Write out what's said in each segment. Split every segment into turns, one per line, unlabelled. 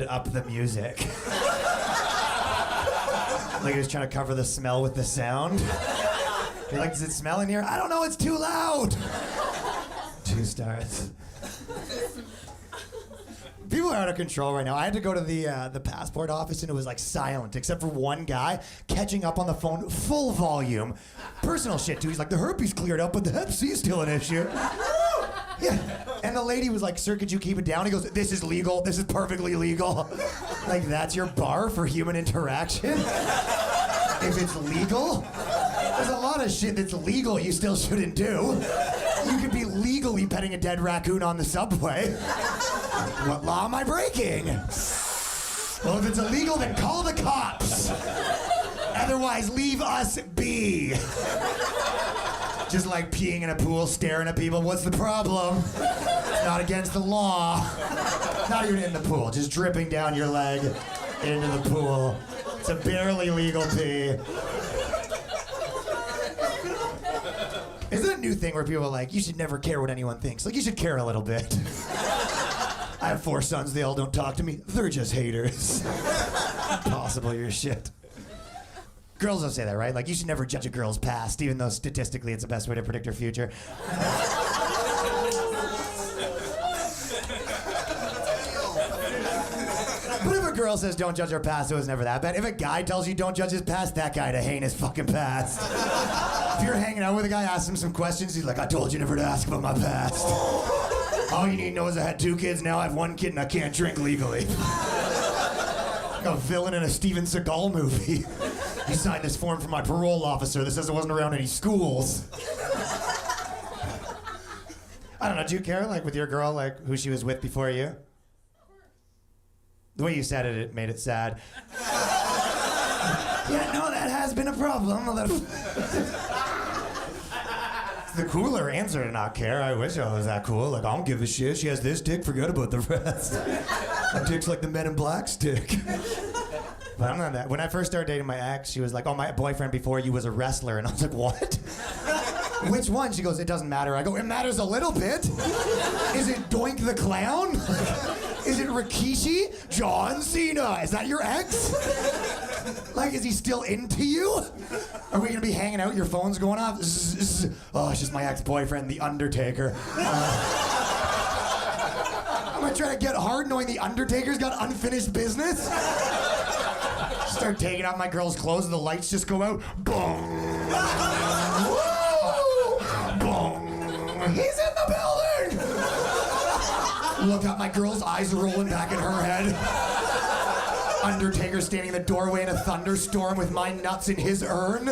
up the music. Like he was trying to cover the smell with the sound. You're like, does it smell in here? I don't know, it's too loud. 2 stars. People are out of control right now. I had to go to the passport office and it was like silent, except for one guy catching up on the phone, full volume. Personal shit too. He's like, the herpes cleared up, but the hep C is still an issue. Yeah. And the lady was like, sir, could you keep it down? He goes, this is legal. This is perfectly legal. Like, that's your bar for human interaction? If it's legal? There's a lot of shit that's legal you still shouldn't do. You could be legally petting a dead raccoon on the subway. What law am I breaking? Well, if it's illegal, then call the cops. Otherwise, leave us be. Just like peeing in a pool, staring at people. What's the problem? It's not against the law. Not even in the pool, just dripping down your leg into the pool. It's a barely legal pee. Isn't it a new thing where people are like, you should never care what anyone thinks? Like, you should care a little bit. I have 4 sons, they all don't talk to me. They're just haters. Impossible, you're shit. Girls don't say that, right? Like, you should never judge a girl's past, even though statistically it's the best way to predict her future. But if a girl says don't judge her past, it was never that bad. If a guy tells you don't judge his past, that guy to hate his fucking past. If you're hanging out with a guy, ask him some questions, he's like, I told you never to ask about my past. All you need to know is I had 2 kids, now I have 1 kid and I can't drink legally. Like a villain in a Steven Seagal movie. He signed this form from my parole officer that says I wasn't around any schools. I don't know, do you care, like, with your girl, like, who she was with before you? The way you said it, it made it sad. Yeah, no, that has been a problem. It's the cooler answer to not care. I wish I was that cool. Like, I don't give a shit. She has this dick, forget about the rest. My dick's like the Men in Black's dick. But I'm not that. When I first started dating my ex, she was like, oh, my boyfriend before you was a wrestler. And I was like, what? Which one? She goes, it doesn't matter. I go, it matters a little bit. Is it Doink the Clown? Is it Rikishi? John Cena? Is that your ex? Like, is he still into you? Are we gonna be hanging out, your phone's going off? Oh, it's just my ex-boyfriend, The Undertaker. I'm gonna try to get hard knowing The Undertaker's got unfinished business? Start taking off my girl's clothes and the lights just go out. Boom! Boom! He's in the building! Look up, my girl's eyes are rolling back in her head. Undertaker standing in the doorway in a thunderstorm with my nuts in his urn.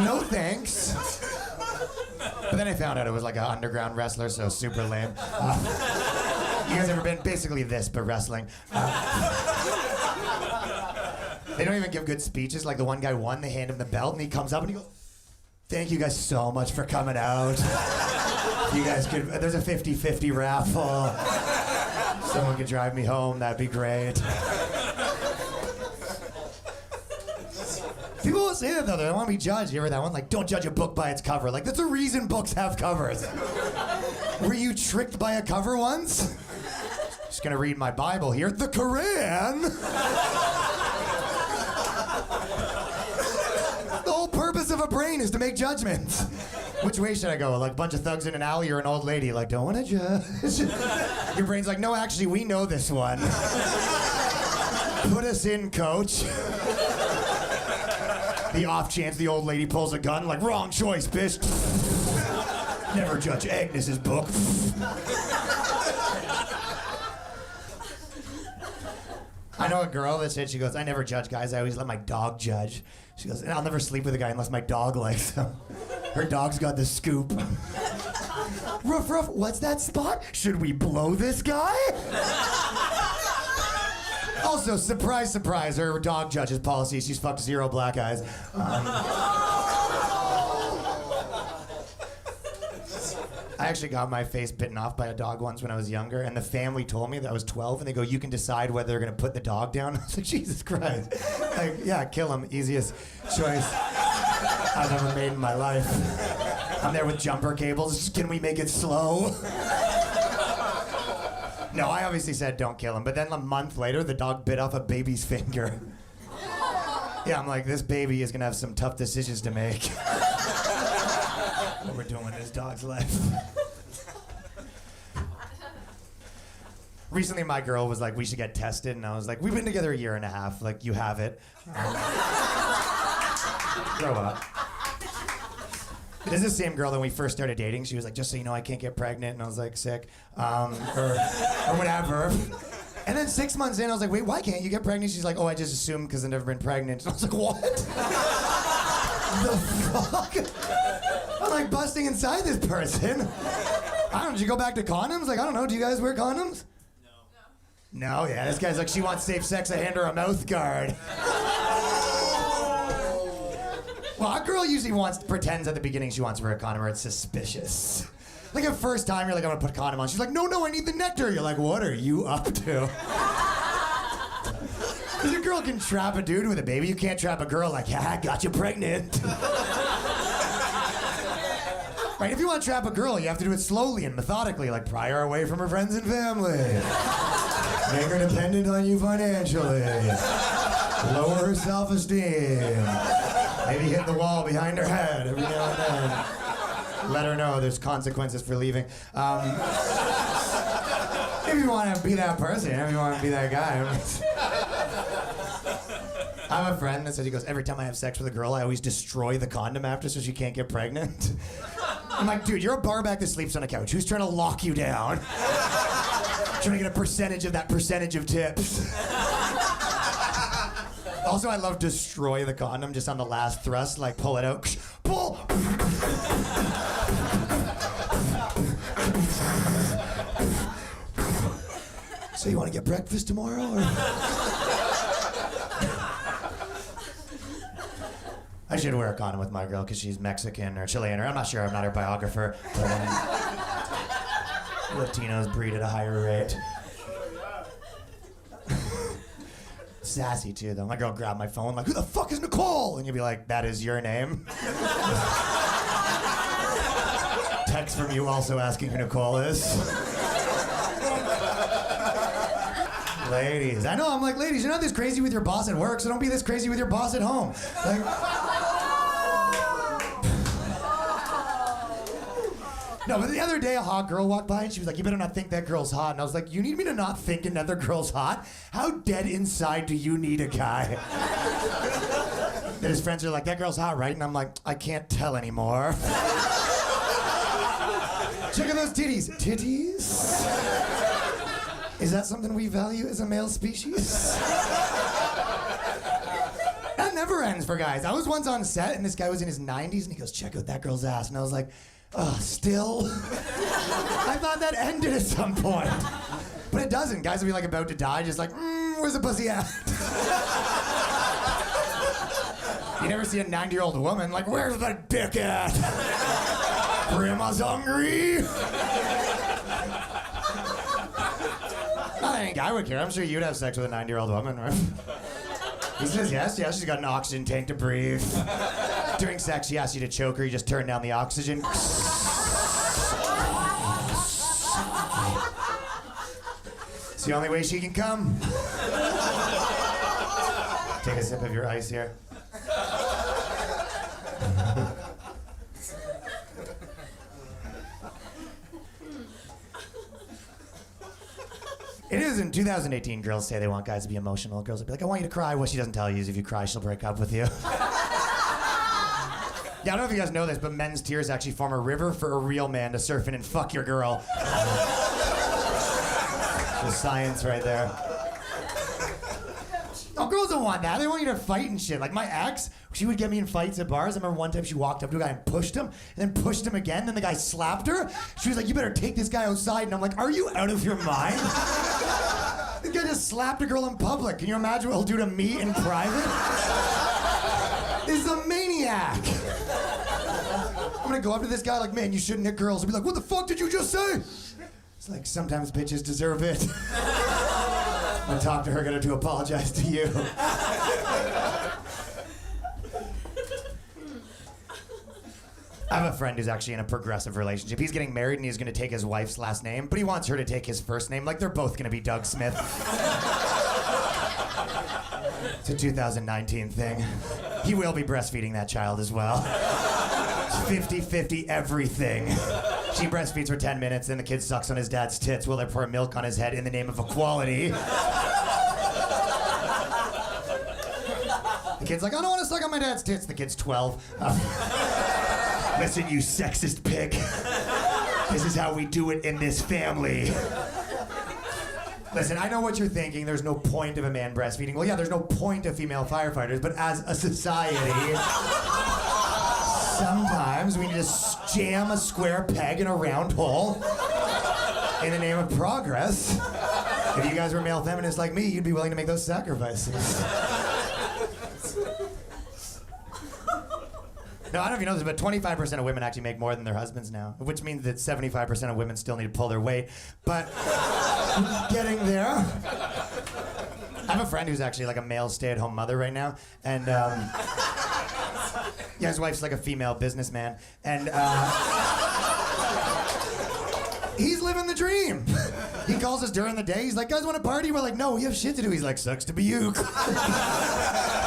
No thanks. But then I found out it was like an underground wrestler, so super lame. You guys ever been basically this, but wrestling? They don't even give good speeches. Like the one guy won, they hand him the belt, and he comes up and he goes, thank you guys so much for coming out. You guys could, there's a 50-50 raffle. Someone could drive me home, that'd be great. People will say that though, they don't want to be judged. You ever that one? Like, don't judge a book by its cover. Like, that's a reason books have covers. Were you tricked by a cover once? Just gonna read my Bible here. The Quran! The whole purpose of a brain is to make judgments. Which way should I go? Like a bunch of thugs in an alley or an old lady? Like, don't want to judge. Your brain's like, no, actually, we know this one. Put us in, coach. The off chance the old lady pulls a gun, like, wrong choice, bitch. Never judge Agnes's book. I know a girl that said, she goes, I never judge guys, I always let my dog judge. She goes, and I'll never sleep with a guy unless my dog likes him. Her dog's got the scoop. Ruff, ruff, what's that spot? Should we blow this guy? Also, surprise, surprise, her dog judge's policy, she's fucked 0 black eyes. I actually got my face bitten off by a dog once when I was younger, and the family told me that I was 12, and they go, you can decide whether they're gonna put the dog down. I was like, Jesus Christ. Like, yeah, kill him, easiest choice I've ever made in my life. I'm there with jumper cables, can we make it slow? No, I obviously said don't kill him, but then a month later, the dog bit off a baby's finger. Yeah, I'm like, this baby is gonna have some tough decisions to make. What we're doing in this dog's life. Recently, my girl was like, we should get tested, and I was like, we've been together a year and a half, like, you have it. Grow up. This is the same girl that when we first started dating. She was like, just so you know, I can't get pregnant. And I was like, sick. Or whatever. And then 6 months in, I was like, wait, why can't you get pregnant? She's like, oh, I just assumed because I've never been pregnant. And I was like, what? The fuck? I'm like busting inside this person. I don't know, did you go back to condoms? Like, I don't know, do you guys wear condoms? No, yeah, this guy's like, she wants safe sex, I hand her a mouth guard. Well, a girl usually pretends at the beginning she wants to wear a condom or it's suspicious. Like at first time, you're like, I'm gonna put a condom on. She's like, no, I need the nectar. You're like, what are you up to? Because a girl can trap a dude with a baby. You can't trap a girl like, yeah, I got you pregnant. Right, if you want to trap a girl, you have to do it slowly and methodically, like pry her away from her friends and family. Make her dependent on you financially. Lower her self-esteem. Maybe hit the wall behind her head every now and then. Let her know there's consequences for leaving. If you want to be that person, if you want to be that guy. I have a friend that says, he goes, every time I have sex with a girl, I always destroy the condom after so she can't get pregnant. I'm like, dude, you're a barback that sleeps on a couch. Who's trying to lock you down? Trying to get a percentage of that percentage of tips. Also, I love destroy the condom just on the last thrust, like pull it out. Pull! So you want to get breakfast tomorrow? Or? I should wear a condom with my girl because she's Mexican or Chilean, or I'm not sure, I'm not her biographer. But, Latinos breed at a higher rate. Sassy too, though. My girl grabbed my phone like, who the fuck is Nicole? And you'll be like, that is your name? Text from you also asking who Nicole is. Ladies, I know, I'm like, ladies, you're not this crazy with your boss at work, so don't be this crazy with your boss at home. Like, no, but the other day a hot girl walked by and she was like, you better not think that girl's hot. And I was like, you need me to not think another girl's hot? How dead inside do you need a guy? That his friends are like, that girl's hot, right? And I'm like, I can't tell anymore. Check out those titties. Titties? Is that something we value as a male species? That never ends for guys. I was once on set and this guy was in his 90s and he goes, check out that girl's ass. And I was like, oh, still? I thought that ended at some point. But it doesn't. Guys will be like about to die, just like, where's the pussy at? You never see a 90-year-old woman like, where's the dick at? Grandma's hungry? I think I would care. I'm sure you'd have sex with a 90-year-old woman, right? He says yes, she's got an oxygen tank to breathe. During sex, she asks you to choke her, you just turn down the oxygen. It's the only way she can come. Take a sip of your ice here. It is in 2018, girls say they want guys to be emotional. Girls will be like, I want you to cry. What she doesn't tell you is if you cry, she'll break up with you. Yeah, I don't know if you guys know this, but men's tears actually form a river for a real man to surf in and fuck your girl. The science right there. Oh, girls don't want that. They want you to fight and shit. Like my ex, she would get me in fights at bars. I remember one time she walked up to a guy and pushed him, and then pushed him again. Then the guy slapped her. She was like, you better take this guy outside. And I'm like, are you out of your mind? This guy just slapped a girl in public. Can you imagine what he'll do to me in private? This is a maniac. I'm gonna go up to this guy like, man, you shouldn't hit girls. And be like, what the fuck did you just say? It's like, sometimes bitches deserve it. I'm gonna talk to her, get her to apologize to you. I have a friend who's actually in a progressive relationship. He's getting married and he's going to take his wife's last name, but he wants her to take his first name. Like, they're both going to be Doug Smith. It's a 2019 thing. He will be breastfeeding that child as well. 50-50 everything. She breastfeeds for 10 minutes, then the kid sucks on his dad's tits while they pour milk on his head in the name of equality. The kid's like, I don't want to suck on my dad's tits. The kid's 12. Listen, you sexist pig. This is how we do it in this family. Listen, I know what you're thinking. There's no point of a man breastfeeding. Well, yeah, there's no point of female firefighters, but as a society, sometimes we need to jam a square peg in a round hole in the name of progress. If you guys were male feminists like me, you'd be willing to make those sacrifices. No, I don't know if you know this, but 25% of women actually make more than their husbands now, which means that 75% of women still need to pull their weight. But getting there. I have a friend who's actually like a male stay-at-home mother right now, and yeah, his wife's like a female businessman, and he's living the dream. He calls us during the day. He's like, guys want to party? We're like, no, we have shit to do. He's like, sucks to be you.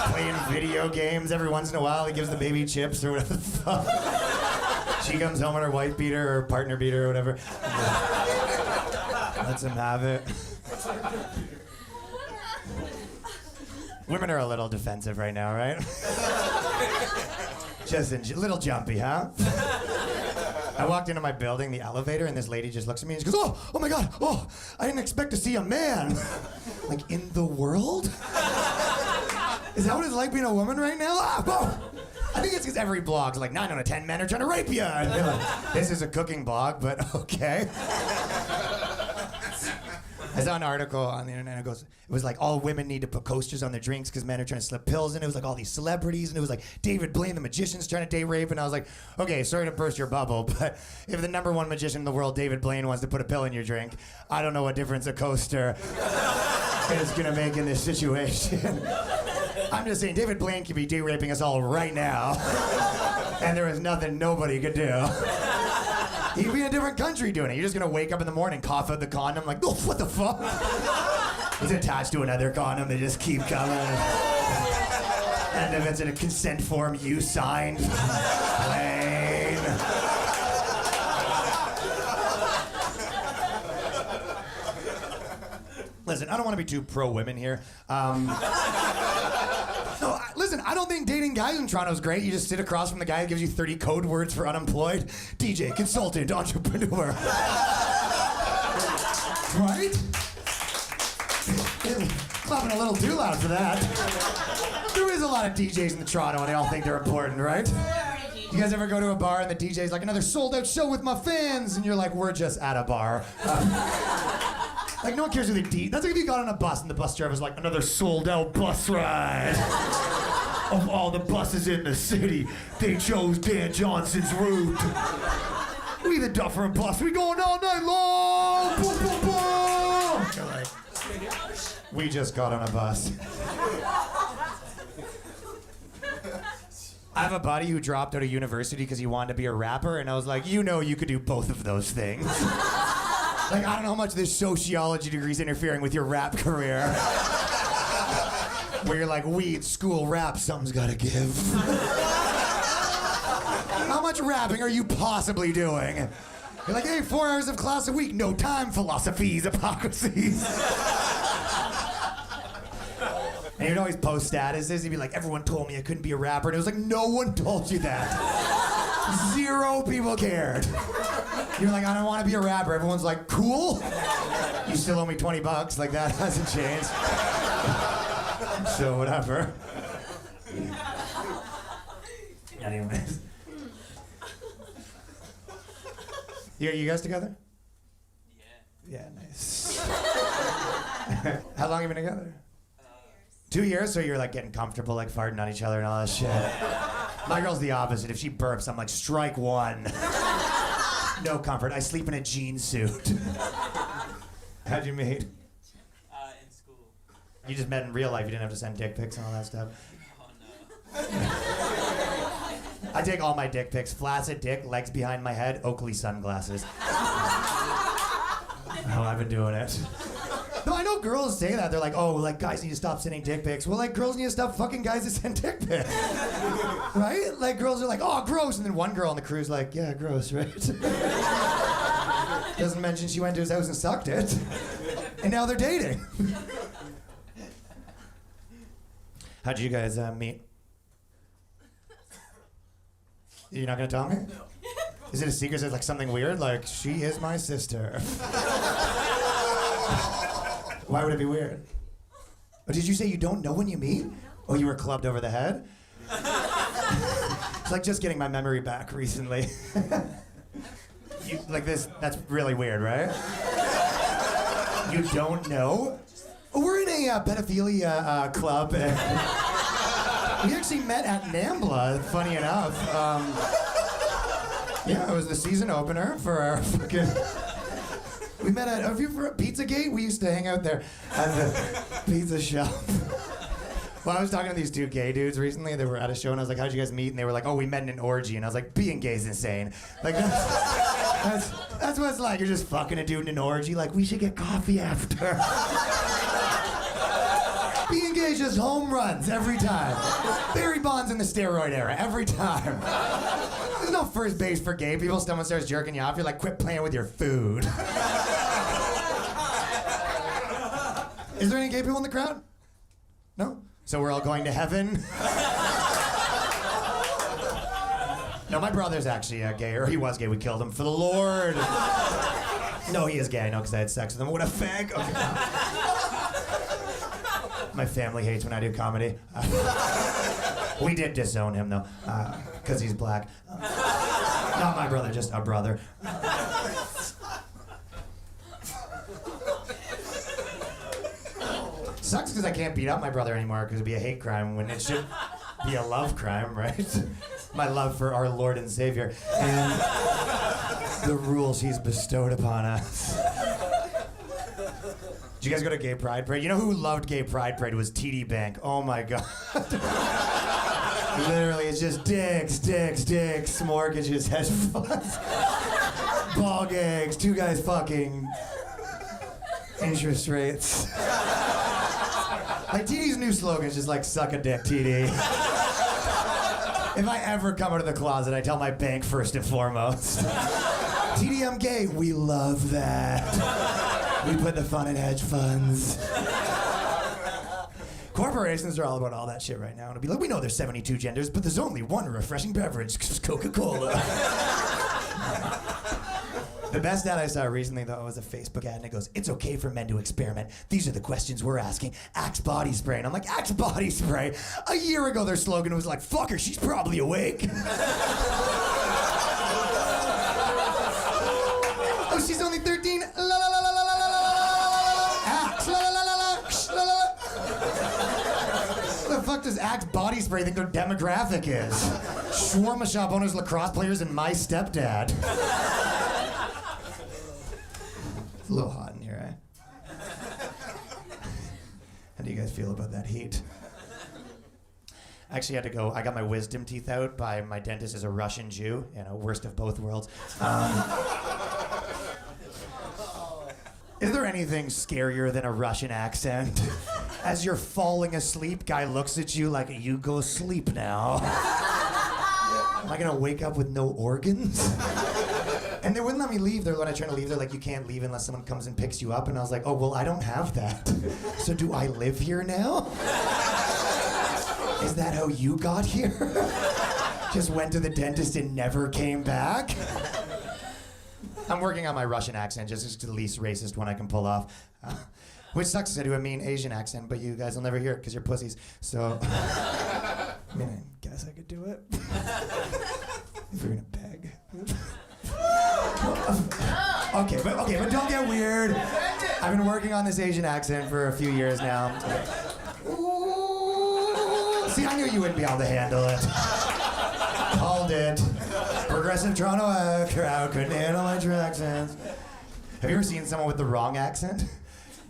Playing video games every once in a while. He gives the baby chips or whatever the fuck. She comes home in her wife beater or partner beater or whatever. Lets him have it. Women are a little defensive right now, right? Just a little jumpy, huh? I walked into my building, the elevator, and this lady just looks at me and she goes, oh my God, I didn't expect to see a man. Like, in the world? Is that what it's like being a woman right now? I think it's because every blog's like 9 out of 10 men are trying to rape you. And they're like, this is a cooking blog, but okay. I saw an article on the internet. It was like all women need to put coasters on their drinks because men are trying to slip pills. And it was like all these celebrities, and it was like David Blaine, the magician's trying to date rape. And I was like, okay, sorry to burst your bubble, but if the #1 magician in the world, David Blaine, wants to put a pill in your drink, I don't know what difference a coaster is gonna make in this situation. I'm just saying, David Blaine could be date raping us all right now, and there is nothing nobody could do. He'd be in a different country doing it. You're just gonna wake up in the morning, cough out the condom, like, oh, what the fuck? It's attached to another condom, they just keep coming. And if it's in a consent form you signed, plain. Listen, I don't want to be too pro-women here. No, listen, I don't think dating guys in Toronto is great. You just sit across from the guy who gives you 30 code words for unemployed. DJ, consultant, entrepreneur. Right? Clapping a little too loud for that. There is a lot of DJs in Toronto and they all think they're important, right? You guys ever go to a bar and the DJ's like, another sold out show with my fans? And you're like, we're just at a bar. Like, no one cares who they DJ. That's like if you got on a bus and the bus driver's like, another sold out bus ride. Of all the buses in the city, they chose Dan Johnson's route. We the Duffer bus, we going all night long. Boom, boom, boom. You're like, we just got on a bus. I have a buddy who dropped out of university because he wanted to be a rapper, and I was like, you know you could do both of those things. Like, I don't know how much this sociology degree is interfering with your rap career. Where you're like, weed, school, rap, something's gotta give. How much rapping are you possibly doing? You're like, hey, 4 hours of class a week, no time, philosophies, hypocrisies. And you'd always post statuses, he'd be like, everyone told me I couldn't be a rapper, and it was like, no one told you that. 0 people cared. You're like, I don't want to be a rapper. Everyone's like, cool. You still owe me $20. Like, that hasn't changed. So, whatever. Anyways. You guys together? Yeah. Yeah, nice. How long have you been together? 2 years? So you're like getting comfortable, like farting on each other and all that shit. My girl's the opposite. If she burps, I'm like, strike one. No comfort. I sleep in a jean suit. How'd you meet?
In school.
You just met in real life. You didn't have to send dick pics and all that stuff.
Oh, no.
I take all my dick pics. Flaccid dick, legs behind my head, Oakley sunglasses. Oh, I've been doing it. No, I know girls say that. They're like, oh, like guys need to stop sending dick pics. Well, like girls need to stop fucking guys that send dick pics. Right? Like girls are like, oh, gross. And then one girl on the crew's like, yeah, gross, right? Doesn't mention she went to his house and sucked it. And now they're dating. How'd you guys meet? You're not gonna tell me? No. Is it a secret? Is it like something weird? Like, she is my sister. Why would it be weird? Oh, did you say you don't know when you meet? Oh, you were clubbed over the head? It's like just getting my memory back recently. Like this, that's really weird, right? You don't know? Oh, we're in a pedophilia club. We actually met at NAMBLA, funny enough. Yeah, it was the season opener for our fucking... We met at, have you ever at Pizzagate? We used to hang out there at the pizza shop. Well, I was talking to these two gay dudes recently. They were at a show, and I was like, how'd you guys meet? And they were like, oh, we met in an orgy. And I was like, being gay is insane. Like, that's what it's like. You're just fucking a dude in an orgy. Like, we should get coffee after. Being gay is just home runs every time. Barry Bonds in the steroid era, every time. There's no first base for gay people. Someone starts jerking you off, you're like, quit playing with your food. Is there any gay people in the crowd? No? So we're all going to heaven? No, my brother's actually gay, or he was gay. We killed him for the Lord. No, he is gay, I know, because I had sex with him. What a fag. Okay. My family hates when I do comedy. We did disown him, though, because he's black. Not my brother, just a brother. Sucks because I can't beat up my brother anymore because it'd be a hate crime when it should be a love crime, right? My love for our Lord and Savior and the rules he's bestowed upon us. Did you guys go to Gay Pride Parade? You know who loved Gay Pride Parade was TD Bank. Oh my God. Literally, it's just dicks, mortgages, hedge funds, ball gags, two guys fucking, interest rates. Like TD's new slogan is just like, suck a dick, TD. If I ever come out of the closet, I tell my bank first and foremost. TD, I'm gay. We love that. We put the fun in hedge funds. Corporations are all about all that shit right now. It'll be like, we know there's 72 genders, but there's only one refreshing beverage, Coca-Cola. The best ad I saw recently, though, was a Facebook ad, and it goes, it's okay for men to experiment. These are the questions we're asking. Axe body spray. And I'm like, Axe body spray? A year ago, their slogan was like, fuck her, she's probably awake. Oh, she's only 13. La la la la la la la la la. Axe. La la la la la. La la la. What the fuck does Axe body spray think their demographic is? Shawarma shop owners, lacrosse players, and my stepdad. It's a little hot in here, eh? How do you guys feel about that heat? I actually had to go, I got my wisdom teeth out by my dentist is a Russian Jew, you know, worst of both worlds. Is there anything scarier than a Russian accent? As you're falling asleep, guy looks at you like, you go sleep now. Am I gonna wake up with no organs? And they wouldn't let me leave. When I tried to leave, they're like, you can't leave unless someone comes and picks you up. And I was like, oh, well, I don't have that. So do I live here now? Is that how you got here? Just went to the dentist and never came back? I'm working on my Russian accent, just it's the least racist one I can pull off. Which sucks because I do a mean Asian accent, but you guys will never hear it because you're pussies. So, I mean, I guess I could do it. If you're gonna beg. Okay, but don't get weird. I've been working on this Asian accent for a few years now. Ooh. See, I knew you wouldn't be able to handle it. Called it. Progressive Toronto crowd couldn't handle my true accents. Have you ever seen someone with the wrong accent?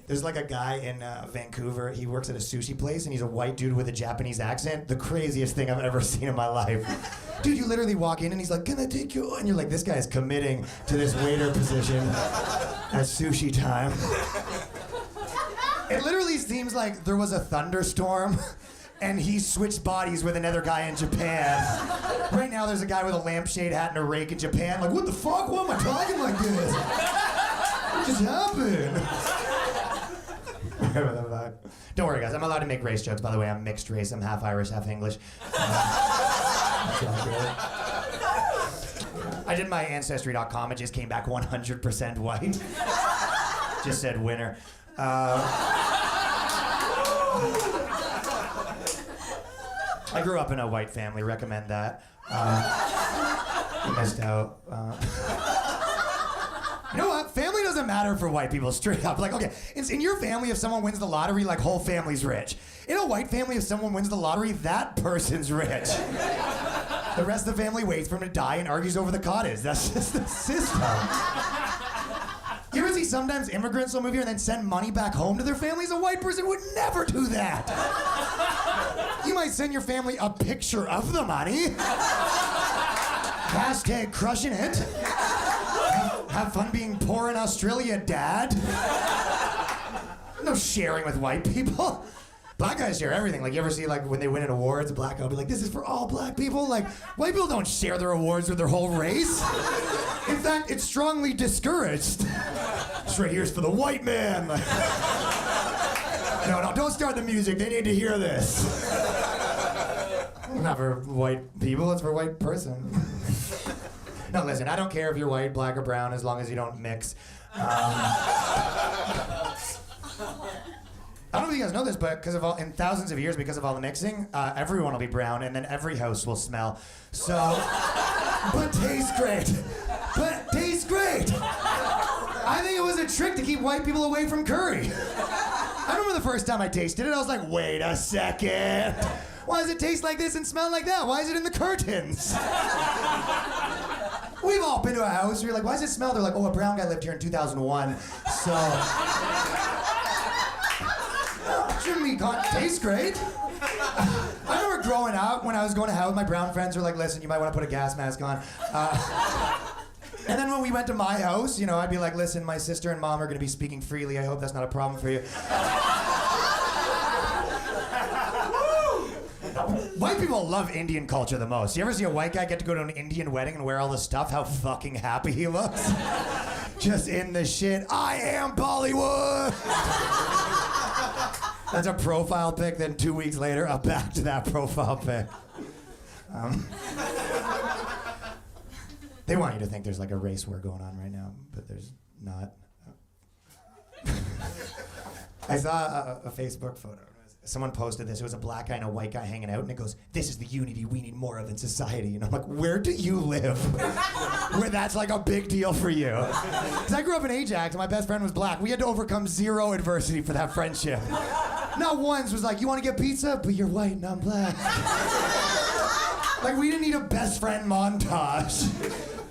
There's like a guy in Vancouver. He works at a sushi place, and he's a white dude with a Japanese accent. The craziest thing I've ever seen in my life. Dude, you literally walk in, and he's like, "Can I take you?" And you're like, "This guy's committing to this waiter position at sushi time." It literally seems like there was a thunderstorm, and he switched bodies with another guy in Japan. Right now, there's a guy with a lampshade hat and a rake in Japan. Like, what the fuck? Why am I talking like this? What just happened? Don't worry, guys. I'm allowed to make race jokes. By the way, I'm mixed race. I'm half Irish, half English. I did my Ancestry.com. It just came back 100% white. Just said winner. I grew up in a white family. Recommend that. You missed out. You know what? Family doesn't matter for white people, straight up. Like, okay, in your family, if someone wins the lottery, like, whole family's rich. In a white family, if someone wins the lottery, that person's rich. The rest of the family waits for him to die and argues over the cottage. That's just the system. You ever see sometimes immigrants will move here and then send money back home to their families? A white person would never do that. You might send your family a picture of the money. Hashtag crushing it. Have fun being poor in Australia, Dad. No sharing with white people. Black guys share everything. Like, you ever see, like, when they win an awards, a black guy will be like, "This is for all black people." Like, white people don't share their awards with their whole race. In fact, it's strongly discouraged. This right here's for the white man. No, don't start the music. They need to hear this. Not for white people, it's for white person. No, listen, I don't care if you're white, black, or brown, as long as you don't mix. I don't know if you guys know this, but in thousands of years, because of all the mixing, everyone will be brown, and then every house will smell. So, but tastes great. But tastes great. I think it was a trick to keep white people away from curry. I remember the first time I tasted it, I was like, wait a second. Why does it taste like this and smell like that? Why is it in the curtains? We've all been to a house where you're like, why does it smell? They're like, oh, a brown guy lived here in 2001. So, shouldn't be tastes great. I remember growing up when I was going to hell with my brown friends who were like, listen, you might want to put a gas mask on. And then when we went to my house, you know, I'd be like, listen, my sister and mom are going to be speaking freely. I hope that's not a problem for you. White people love Indian culture the most. You ever see a white guy get to go to an Indian wedding and wear all the stuff? How fucking happy he looks. Just in the shit. I am Bollywood. That's a profile pic. Then 2 weeks later, I'm back to that profile pic. They want you to think there's like a race war going on right now, but there's not. I saw a Facebook photo. Someone posted this. It was a black guy and a white guy hanging out, and it goes, "This is the unity we need more of in society." And I'm like, where do you live where that's like a big deal for you? Because I grew up in Ajax, and my best friend was black. We had to overcome zero adversity for that friendship. Not once was like, you want to get pizza? But you're white and I'm black. Like, we didn't need a best friend montage.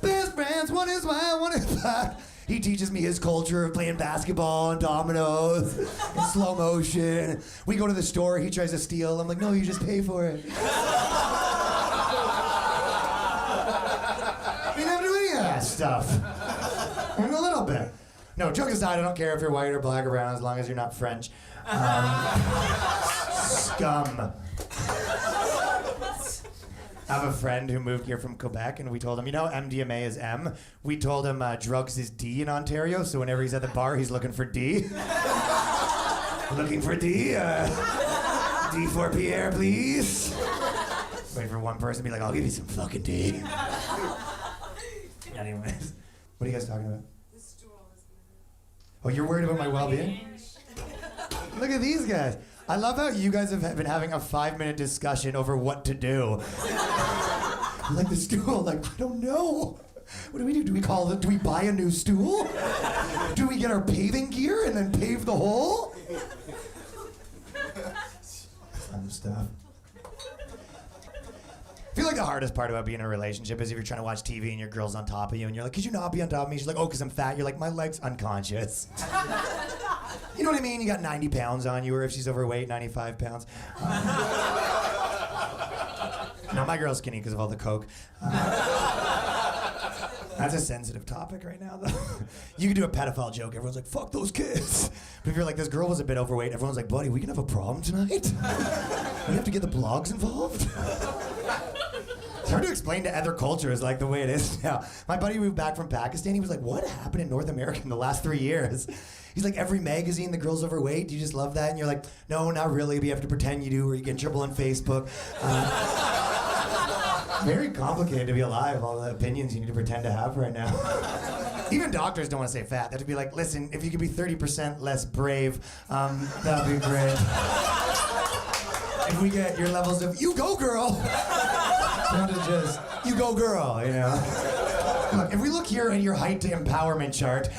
Best friends, one is white, one is black. He teaches me his culture of playing basketball and dominoes in slow motion. We go to the store, he tries to steal. I'm like, no, you just pay for it. We didn't have to do any of that stuff. Even a little bit. No, joke aside, I don't care if you're white or black or brown as long as you're not French. Scum. I have a friend who moved here from Quebec, and we told him, you know, MDMA is M. We told him drugs is D in Ontario, so whenever he's at the bar, he's looking for D. Looking for D? D for Pierre, please. Wait for one person to be like, I'll give you some fucking D. Anyways, what are you guys talking about?
The stool is moving.
Oh, you're worried about my well-being? Look at these guys. I love how you guys have been having a 5-minute discussion over what to do. Like the stool, like, I don't know. What do? Do we buy a new stool? Do we get our paving gear and then pave the hole? Fun stuff. I feel like the hardest part about being in a relationship is if you're trying to watch TV and your girl's on top of you and you're like, could you not be on top of me? She's like, oh, because I'm fat. You're like, my leg's unconscious. You know what I mean? You got 90 pounds on you, or if she's overweight, 95 pounds. No, my girl's skinny because of all the coke. That's a sensitive topic right now, though. You can do a pedophile joke. Everyone's like, fuck those kids. But if you're like, this girl was a bit overweight, everyone's like, buddy, we can have a problem tonight? We have to get the blogs involved? It's hard to explain to other cultures like the way it is now. My buddy moved back from Pakistan. He was like, what happened in North America in the last 3 years? He's like, every magazine, the girl's overweight. Do you just love that? And you're like, no, not really. But you have to pretend you do, or you get in trouble on Facebook. Very complicated to be alive, all the opinions you need to pretend to have right now. Even doctors don't want to say fat. They have to be like, listen, if you could be 30% less brave, that'd be great. If we get your levels of, you go girl, down to just, you go girl, you know. Look, if we look here at your height to empowerment chart,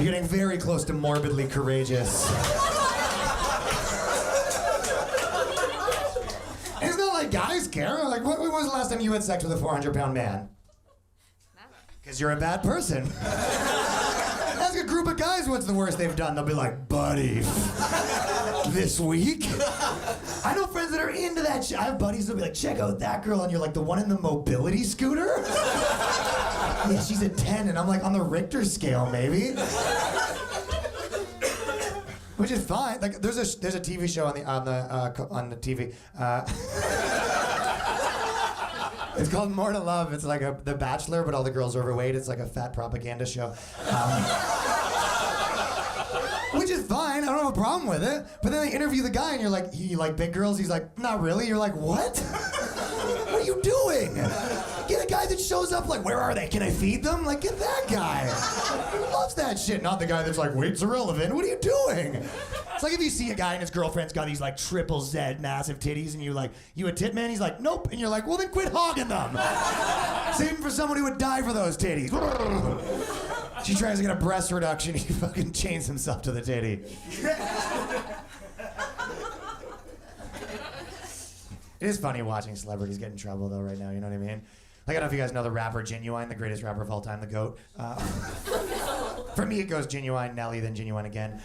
you're getting very close to morbidly courageous. It's not like guys care. Like, when was the last time you had sex with a 400-pound man?
Never.
Because you're a bad person. Ask a group of guys what's the worst they've done. They'll be like, buddy, this week? I know friends that are into that shit. I have buddies that'll be like, check out that girl, and you're like, the one in the mobility scooter? Yeah, she's a 10, and I'm like, on the Richter scale, maybe. Which is fine. Like, there's a TV show on the TV. It's called More to Love. It's like The Bachelor, but all the girls are overweight. It's like a fat propaganda show. Which is fine. I don't have a problem with it. But then they interview the guy, and you're like, you like big girls? He's like, not really. You're like, what? What are you doing? Get a guy that shows up like, where are they? Can I feed them? Like, get that guy. He loves that shit. Not the guy that's like, weight's irrelevant. What are you doing? It's like if you see a guy and his girlfriend's got these like triple Z massive titties, and you a tit man? He's like, nope. And you're like, well then quit hogging them. Save them for someone who would die for those titties. She tries to get a breast reduction, he fucking chains himself to the titty. It is funny watching celebrities get in trouble though right now, you know what I mean? Like, I don't know if you guys know the rapper Genuine, the greatest rapper of all time, the GOAT. For me, it goes Genuine, Nelly, then Genuine again.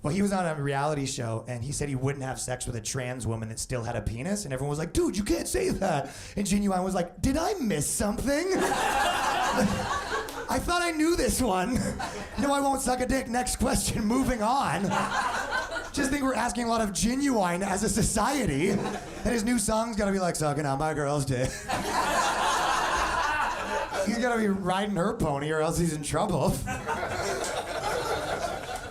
Well, he was on a reality show, and he said he wouldn't have sex with a trans woman that still had a penis, and everyone was like, dude, you can't say that. And Genuine was like, did I miss something? I thought I knew this one. No, I won't suck a dick. Next question, moving on. Just think we're asking a lot of Genuine as a society. And his new song's gotta be like, sucking on my girl's dick. He's gotta be riding her pony or else he's in trouble.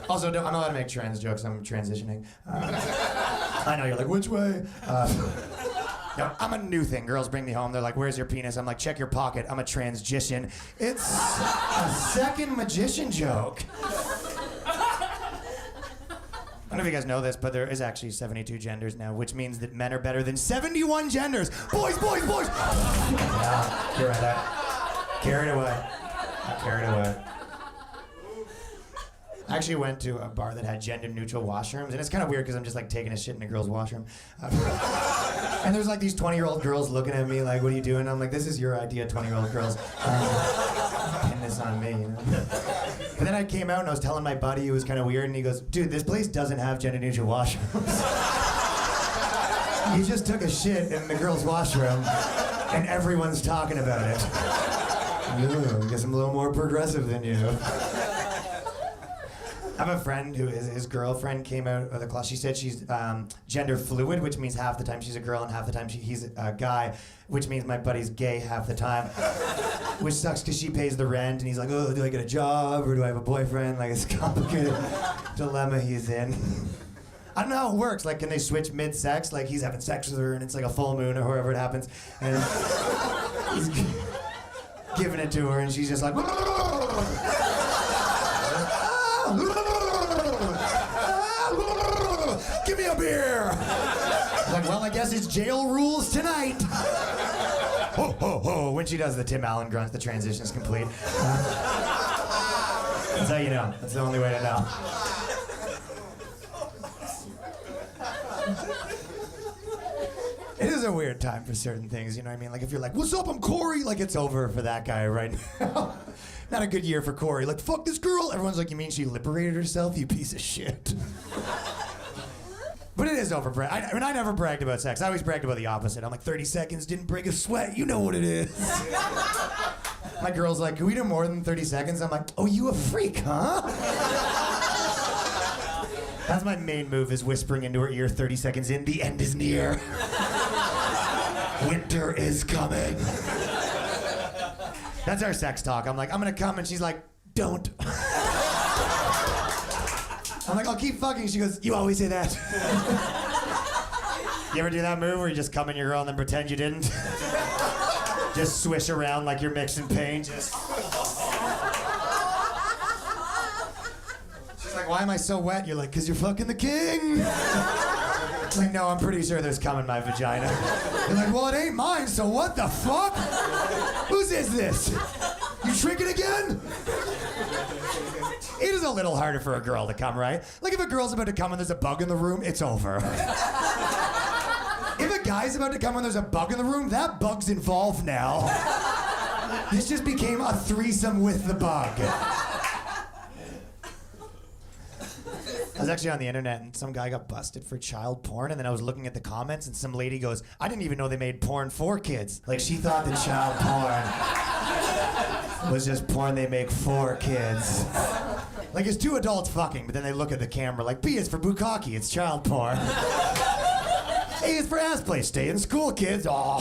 Also, I'm not allowed to make trans jokes, I'm transitioning. I know, you're like, which way? No, I'm a new thing. Girls bring me home, they're like, where's your penis? I'm like, check your pocket, I'm a transgician. It's a second magician joke. I don't know if you guys know this, but there is actually 72 genders now, which means that men are better than 71 genders. Boys, boys, boys! Yeah, you're right. Carried away. Carried away. I actually went to a bar that had gender-neutral washrooms, and it's kind of weird because I'm just like taking a shit in a girl's washroom. And there's like these 20-year-old girls looking at me like, what are you doing? I'm like, this is your idea, 20-year-old girls. Pin this on me, you know? But then I came out and I was telling my buddy it was kind of weird, and he goes, dude, this place doesn't have gender-neutral washrooms. You just took a shit in the girl's washroom, and everyone's talking about it. Ooh, I guess I'm a little more progressive than you. I have a friend who his girlfriend came out of the closet. She said she's gender fluid, which means half the time she's a girl and half the time he's a guy, which means my buddy's gay half the time. Which sucks because she pays the rent and he's like, oh, do I get a job or do I have a boyfriend? Like, it's a complicated dilemma he's in. I don't know how it works. Like, can they switch mid-sex? Like, he's having sex with her and it's like a full moon or however it happens. And he's giving it to her and she's just like, give me a beer! Like, well, I guess it's jail rules tonight. Ho, ho, ho. When she does the Tim Allen grunts, the transition is complete. That's how you know. That's the only way to know. It is a weird time for certain things, you know what I mean? Like, if you're like, what's up, I'm Corey? Like, it's over for that guy right now. Not a good year for Corey. Like, fuck this girl. Everyone's like, you mean she liberated herself, you piece of shit? But it is overbrag. I never bragged about sex. I always bragged about the opposite. I'm like, 30 seconds, didn't break a sweat. You know what it is. My girl's like, can we do more than 30 seconds? I'm like, oh, you a freak, huh? That's my main move, is whispering into her ear 30 seconds in, the end is near. Winter is coming. That's our sex talk. I'm like, I'm gonna come, and she's like, don't. I'm like, I'll keep fucking. She goes, you always say that. You ever do that move where you just come in your girl and then pretend you didn't? Just swish around like you're mixing paint. Just. She's like, why am I so wet? You're like, 'cause you're fucking the king. Like, no, I'm pretty sure there's cum in my vagina. You're like, well, it ain't mine, so what the fuck? Whose is this? You tricking again? It is a little harder for a girl to come, right? Like, if a girl's about to come and there's a bug in the room, it's over. If a guy's about to come and there's a bug in the room, that bug's involved now. This just became a threesome with the bug. I was actually on the internet and some guy got busted for child porn, and then I was looking at the comments and some lady goes, I didn't even know they made porn for kids. Like, she thought that child porn was just porn they make for kids. Like, it's two adults fucking, but then they look at the camera like, B is for bukkake, it's child porn. A is for ass play, stay in school, kids. Aw.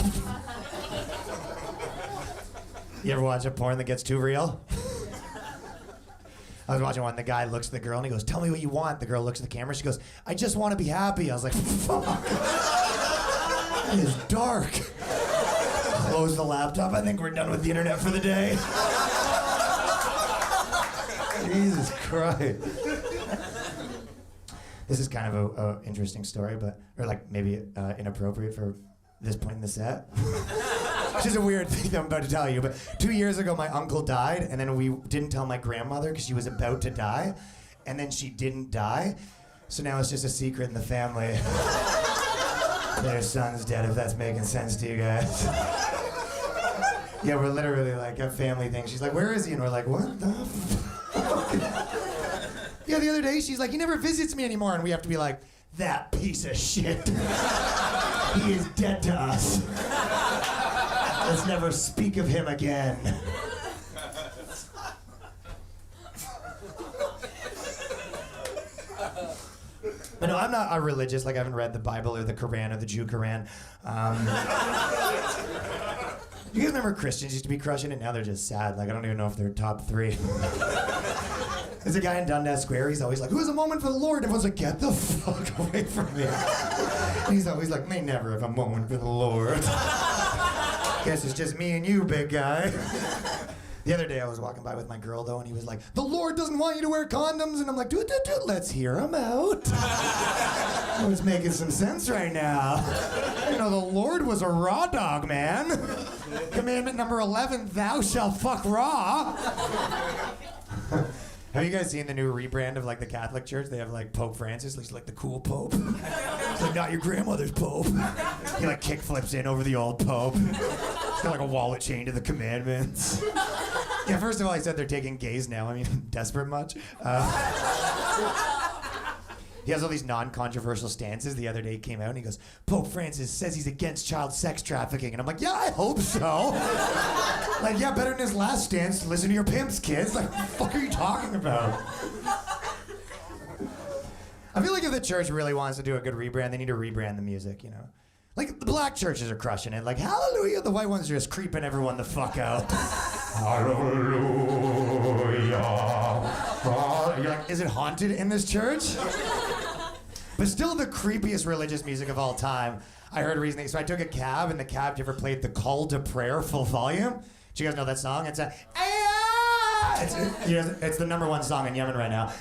You ever watch a porn that gets too real? I was watching one, the guy looks at the girl and he goes, tell me what you want. The girl looks at the camera, she goes, I just want to be happy. I was like, fuck. It is dark. Close the laptop, I think we're done with the internet for the day. Jesus Christ. This is kind of a interesting story, but, or like maybe inappropriate for this point in the set. Which is a weird thing that I'm about to tell you, but 2 years ago my uncle died, and then we didn't tell my grandmother because she was about to die, and then she didn't die, so now it's just a secret in the family. Their son's dead, if that's making sense to you guys. Yeah, we're literally like a family thing. She's like, where is he? And we're like, what the fuck? Yeah, the other day she's like, he never visits me anymore, and we have to be like, that piece of shit. He is dead to us. Let's never speak of him again. But no, I'm not a religious, like I haven't read the Bible or the Quran or the Jew Quran. You guys remember Christians used to be crushing it? Now they're just sad. Like, I don't even know if they're top three. There's a guy in Dundas Square, he's always like, who has a moment for the Lord? Everyone's like, get the fuck away from me. And he's always like, they never have a moment for the Lord. Guess it's just me and you, big guy. The other day I was walking by with my girl though, and he was like, the Lord doesn't want you to wear condoms. And I'm like, dude, let's hear him out. I was making some sense right now. You know, the Lord was a raw dog, man. Commandment number 11, thou shalt fuck raw. Have you guys seen the new rebrand of like the Catholic Church? They have like Pope Francis, he's like the cool Pope. It's like not your grandmother's Pope. He like kick flips in over the old Pope. He's got like a wallet chained to the commandments. Yeah, first of all, I said they're taking gays now. I mean, desperate much? He has all these non-controversial stances. The other day he came out and he goes, Pope Francis says he's against child sex trafficking. And I'm like, yeah, I hope so. Like, yeah, better than his last stance to listen to your pimps, kids. Like, what the fuck are you talking about? I feel like if the church really wants to do a good rebrand, they need to rebrand the music, you know? Like, the black churches are crushing it. Like, hallelujah. The white ones are just creeping everyone the fuck out. Hallelujah. You're like, is it haunted in this church? But still the creepiest religious music of all time. I heard recently, so I took a cab, and the cab never played the Call to Prayer full volume. Do you guys know that song? It's a, it's the number one song in Yemen right now.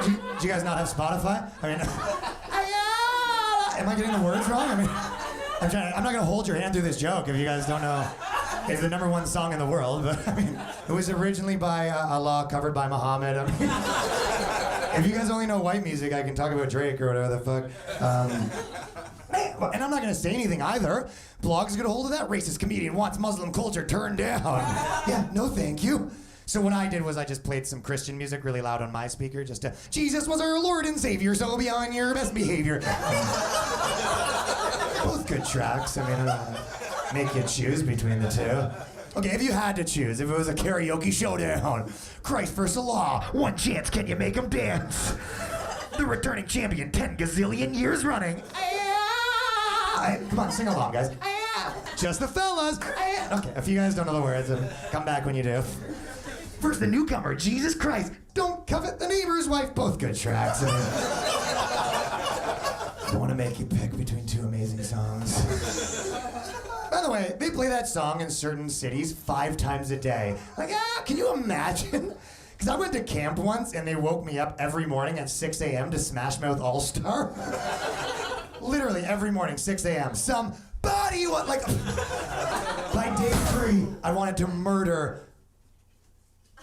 Do you guys not have Spotify? I mean, am I getting the words wrong? I mean, I'm not gonna hold your hand through this joke if you guys don't know. It's the number one song in the world, but I mean, it was originally by Allah, covered by Muhammad. I mean, if you guys only know white music, I can talk about Drake or whatever the fuck. And I'm not gonna say anything either. Blogs get a hold of that. Racist comedian wants Muslim culture turned down. Yeah, no thank you. So what I did was I just played some Christian music really loud on my speaker just to, Jesus was our Lord and Savior, so be on your best behavior. Both good tracks. I mean, I don't make you choose between the two. Okay, if you had to choose, if it was a karaoke showdown, Christ versus Allah, one chance, can you make him dance? The returning champion 10 gazillion years running. Come on, sing along, guys. Just the fellas. Okay, if you guys don't know the words, come back when you do. First, the newcomer, Jesus Christ. Don't covet the neighbor's wife. Both good tracks. I don't want to make you pick between two amazing songs. By the way, they play that song in certain cities 5 times a day. Like, can you imagine? Because I went to camp once and they woke me up every morning at 6 a.m. to Smash Mouth All-Star. Literally every morning, 6 a.m. Somebody, like, by day 3, I wanted to murder.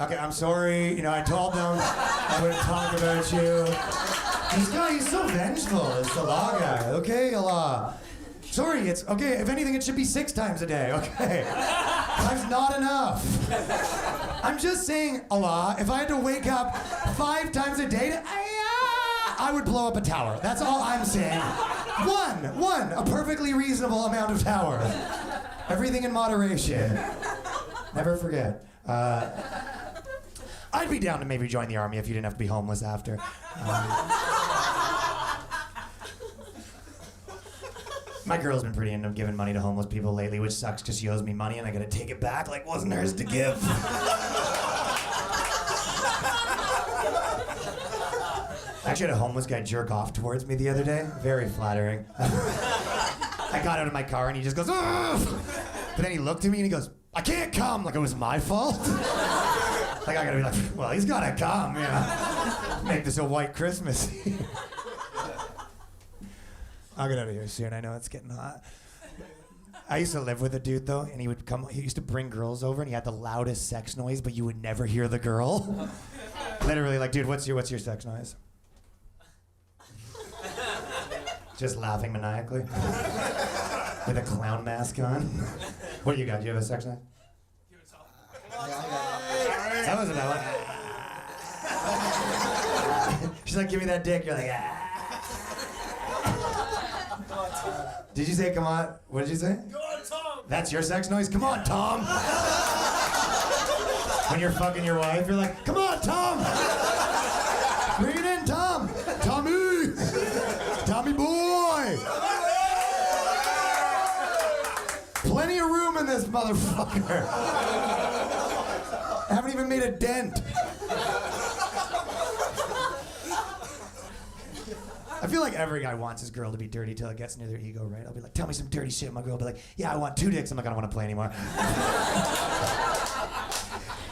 Okay, I'm sorry. You know, I told them I wouldn't talk about you. He's so vengeful. It's the law guy. Okay, Allah. Sorry, it's okay. If anything, it should be 6 times a day. Okay. 5's not enough. I'm just saying, Allah, if I had to wake up 5 times a day, I would blow up a tower. That's all I'm saying. One, a perfectly reasonable amount of tower. Everything in moderation. Never forget. I'd be down to maybe join the army if you didn't have to be homeless after. My girl's been pretty into giving money to homeless people lately, which sucks because she owes me money and I gotta take it back like it wasn't hers to give. I actually had a homeless guy jerk off towards me the other day. Very flattering. I got out of my car and he just goes, ugh! But then he looked at me and he goes, I can't come, like it was my fault. Like I gotta be like, well, he's gotta come, you know. Make this a white Christmas. I'll get out of here soon, I know it's getting hot. I used to live with a dude though, and he used to bring girls over and he had the loudest sex noise, but you would never hear the girl. Literally, like, dude, what's your sex noise? Just laughing maniacally. With a clown mask on. What do you got? Do you have a sex noise? That wasn't that one. She's like, give me that dick. You're like, Did you say come on? What did you say?
Go on, Tom!
That's your sex noise? Come on, Tom! When you're fucking your wife, you're like, come on, Tom! Bring it in, Tom! Tommy! Tommy boy! Plenty of room in this motherfucker. I haven't even made a dent. I feel like every guy wants his girl to be dirty till it gets near their ego, right? I'll be like, tell me some dirty shit. My girl will be like, yeah, I want 2 dicks. I'm like, I don't want to play anymore.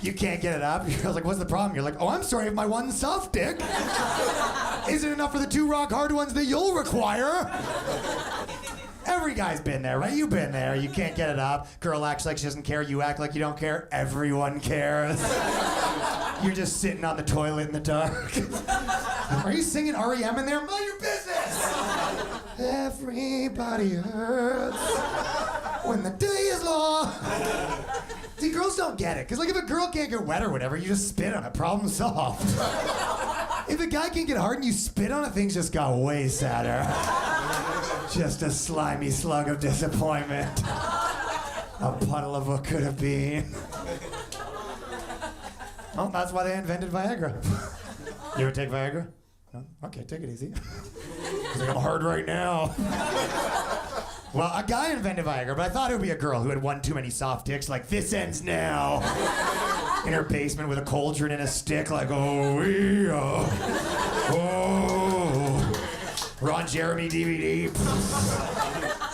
You can't get it up. You're like, what's the problem? You're like, oh, I'm sorry if my one soft dick isn't enough for the 2 rock hard ones that you'll require. Every guy's been there, right? You've been there. You can't get it up. Girl acts like she doesn't care. You act like you don't care. Everyone cares. You're just sitting on the toilet in the dark. Are you singing REM in there? Mind your business! Everybody hurts when the day is long. See, girls don't get it. Because, like, if a girl can't get wet or whatever, you just spit on it. Problem solved. If a guy can't get hard and you spit on it, things just got way sadder. Just a slimy slug of disappointment. A puddle of what could have been. Well, that's why they invented Viagra. You ever take Viagra? No? Okay, take it easy. Because like, I'm hard right now. Well, a guy invented Viagra, but I thought it would be a girl who had one too many soft dicks, like, this ends now. In her basement with a cauldron and a stick, like, oh, yeah. Oh. Ron Jeremy DVD.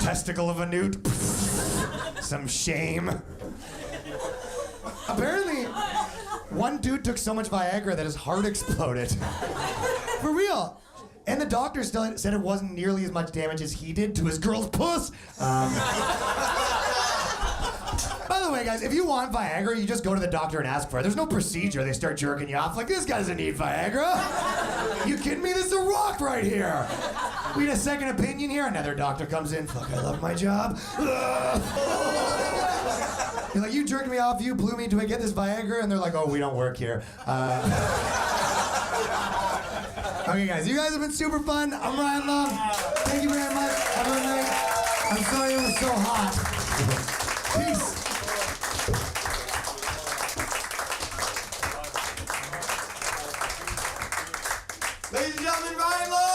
Testicle of a newt. Some shame. Apparently, one dude took so much Viagra that his heart exploded. For real. And the doctor still said it wasn't nearly as much damage as he did to his girl's puss. By the way, guys, if you want Viagra, you just go to the doctor and ask for it. There's no procedure. They start jerking you off like, this guy doesn't need Viagra. You kidding me? This is a rock right here. We need a second opinion here. Another doctor comes in. Fuck, I love my job. You're like, you jerked me off. You blew me. Do I get this Viagra? And they're like, oh, we don't work here. Okay, guys, you guys have been super fun. I'm Ryan Long. Thank you very much. Have a good night. I'm sorry it was so hot. Peace. Ladies and gentlemen, Ryan Long.